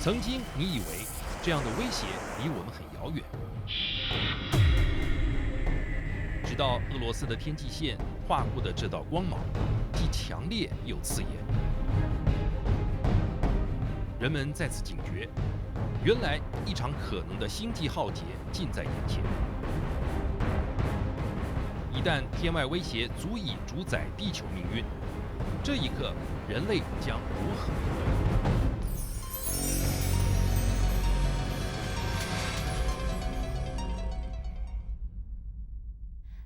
曾经你以为这样的威胁离我们很遥远，直到俄罗斯的天际线划过的这道光芒，既强烈又刺眼，人们再次警觉，原来一场可能的星际浩劫近在眼前。一旦天外威胁足以主宰地球命运，这一刻人类将如何面对？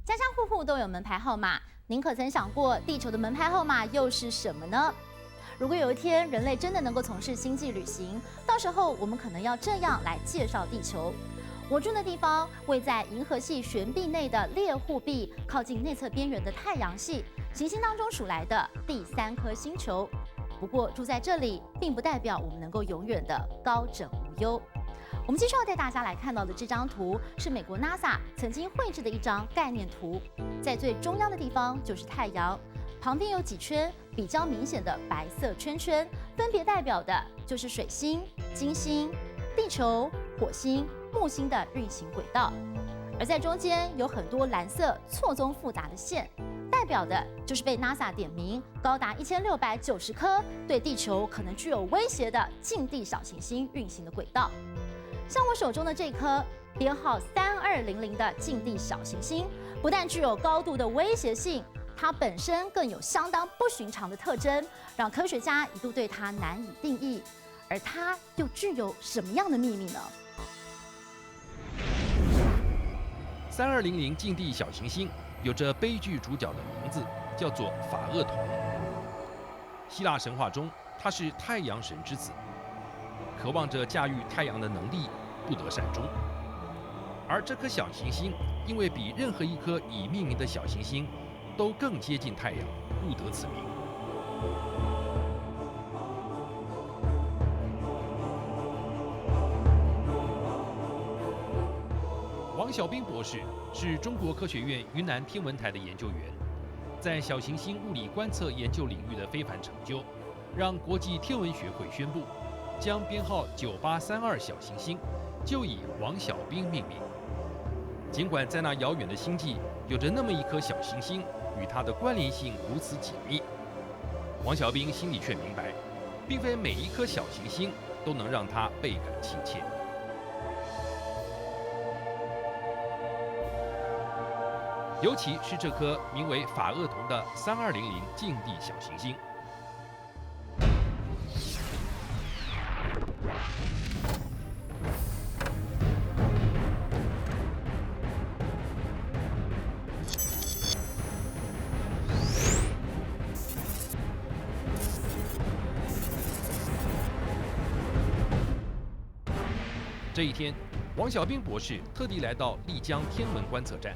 家家户户都有门牌号码，您可曾想过地球的门牌号码又是什么呢？如果有一天人类真的能够从事星际旅行，到时候我们可能要这样来介绍地球。我住的地方位在银河系悬臂内的猎户臂，靠近内侧边缘的太阳系行星当中数来的第3颗星球。不过住在这里，并不代表我们能够永远的高枕无忧。我们继续要带大家来看到的这张图，是美国 NASA 曾经绘制的一张概念图。在最中央的地方就是太阳，旁边有几圈比较明显的白色圈圈，分别代表的就是水星、金星、地球、火星、木星的运行轨道。而在中间有很多蓝色错综复杂的线，代表的就是被 NASA 点名高达1690颗对地球可能具有威胁的近地小行星运行的轨道。像我手中的这颗编号3200的近地小行星，不但具有高度的威胁性，它本身更有相当不寻常的特征，让科学家一度对它难以定义。而它又具有什么样的秘密呢？3200近地小行星有着悲剧主角的名字，叫做法厄同。希腊神话中，他是太阳神之子，渴望着驾驭太阳的能力，不得善终。而这颗小行星因为比任何一颗已命名的小行星都更接近太阳，故得此名。王小兵博士是中国科学院云南天文台的研究员，在小行星物理观测研究领域的非凡成就，让国际天文学会宣布，将编号9832小行星就以王小兵命名。尽管在那遥远的星际有着那么一颗小行星，与它的关联性如此紧密，王小兵心里却明白，并非每一颗小行星都能让他倍感亲切。尤其是这颗名为法厄同的3200近地小行星。这一天，王小兵博士特地来到丽江天文观测站，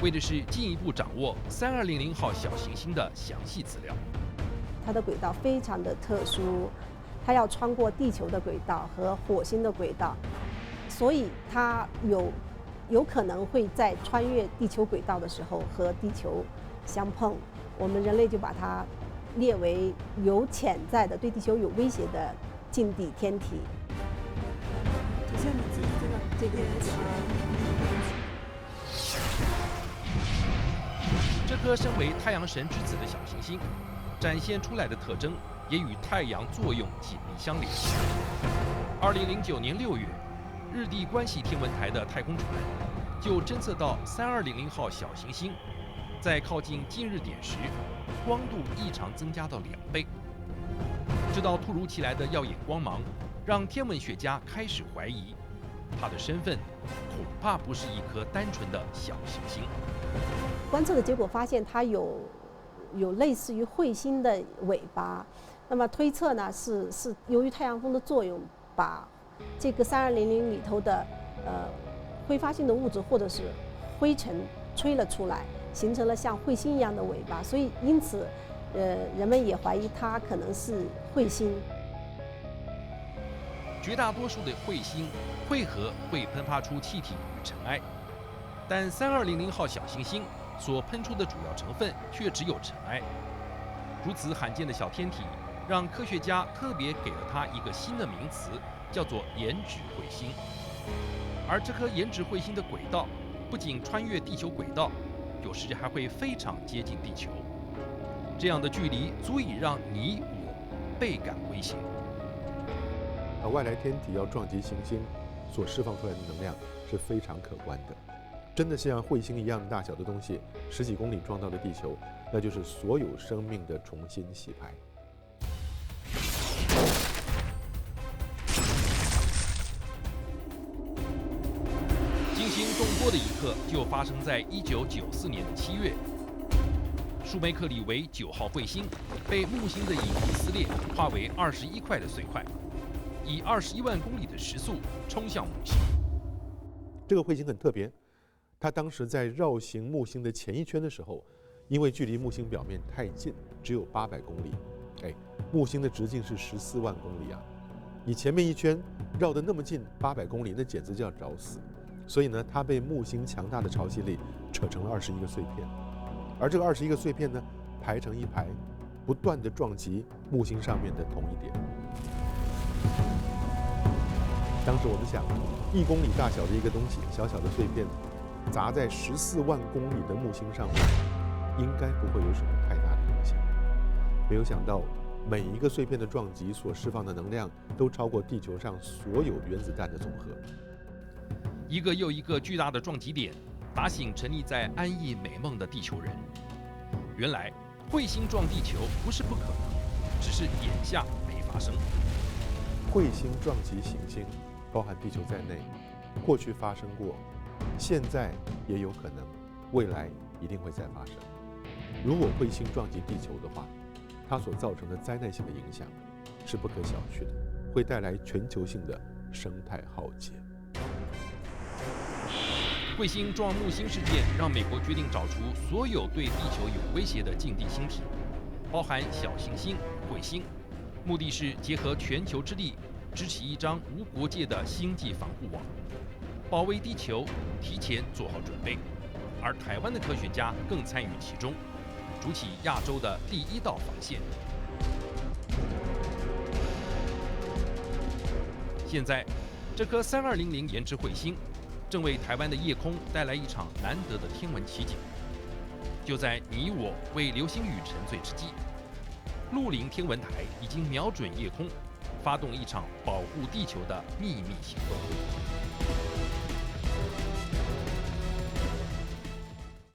为的是进一步掌握3200号小行星的详细资料。它的轨道非常的特殊，它要穿过地球的轨道和火星的轨道，所以它有可能会在穿越地球轨道的时候和地球相碰。我们人类就把它列为有潜在的对地球有威胁的近地天体。这个这颗身为太阳神之子的小行星，展现出来的特征也与太阳作用紧密相连。2009年6月，日地关系天文台的太空船就侦测到3200号小行星在靠近近日点时，光度异常增加到2倍。这道突如其来的耀眼光芒，让天文学家开始怀疑，它的身份恐怕不是一颗单纯的小行星。观测的结果发现，它有类似于彗星的尾巴。那么推测呢，是由于太阳风的作用，把这个3200里头的挥发性的物质或者是灰尘吹了出来，形成了像彗星一样的尾巴。所以因此，人们也怀疑它可能是彗星。绝大多数的彗星汇合会喷发出气体与尘埃，但3200号小行星所喷出的主要成分却只有尘埃。如此罕见的小天体，让科学家特别给了它一个新的名词，叫做延指彗星。而这颗延指彗星的轨道不仅穿越地球轨道，有时还会非常接近地球。这样的距离足以让你我倍感威胁。外来天体要撞击行星所释放出来的能量是非常可观的。真的像彗星一样大小的东西10几公里撞到了地球，那就是所有生命的重新洗牌。惊心动魄的一刻就发生在1994年的7月。舒梅克里维9号彗星被木星的引力撕裂，化为21块的碎块，以21万公里的时速冲向木星。这个彗星很特别，它当时在绕行木星的前一圈的时候，因为距离木星表面太近，只有800公里。木星的直径是14万公里啊！你前面一圈绕得那么近，800公里，那简直就要找死。所以呢，它被木星强大的潮汐力扯成了21个碎片，而这个21个碎片呢，排成一排，不断地撞击木星上面的同一点。当时我们想，1公里大小的一个东西，小小的碎片，砸在14万公里的木星上面，应该不会有什么太大的影响。没有想到，每一个碎片的撞击所释放的能量，都超过地球上所有原子弹的总和。一个又一个巨大的撞击点，打醒沉溺在安逸美梦的地球人。原来，彗星撞地球不是不可能，只是眼下没发生。彗星撞击行星，包含地球在内，过去发生过，现在也有可能，未来一定会再发生。如果彗星撞击地球的话，它所造成的灾难性的影响是不可小觑的，会带来全球性的生态浩劫。彗星撞木星事件让美国决定找出所有对地球有威胁的近地星体，包含小行星、彗星，目的是结合全球之力，支起一张无国界的星际防护网，保卫地球，提前做好准备。而台湾的科学家更参与其中，筑起亚洲的第一道防线。现在，这颗3200延指彗星正为台湾的夜空带来一场难得的天文奇景。就在你我为流星雨沉醉之际，陆林天文台已经瞄准夜空，发动一场保护地球的秘密行动。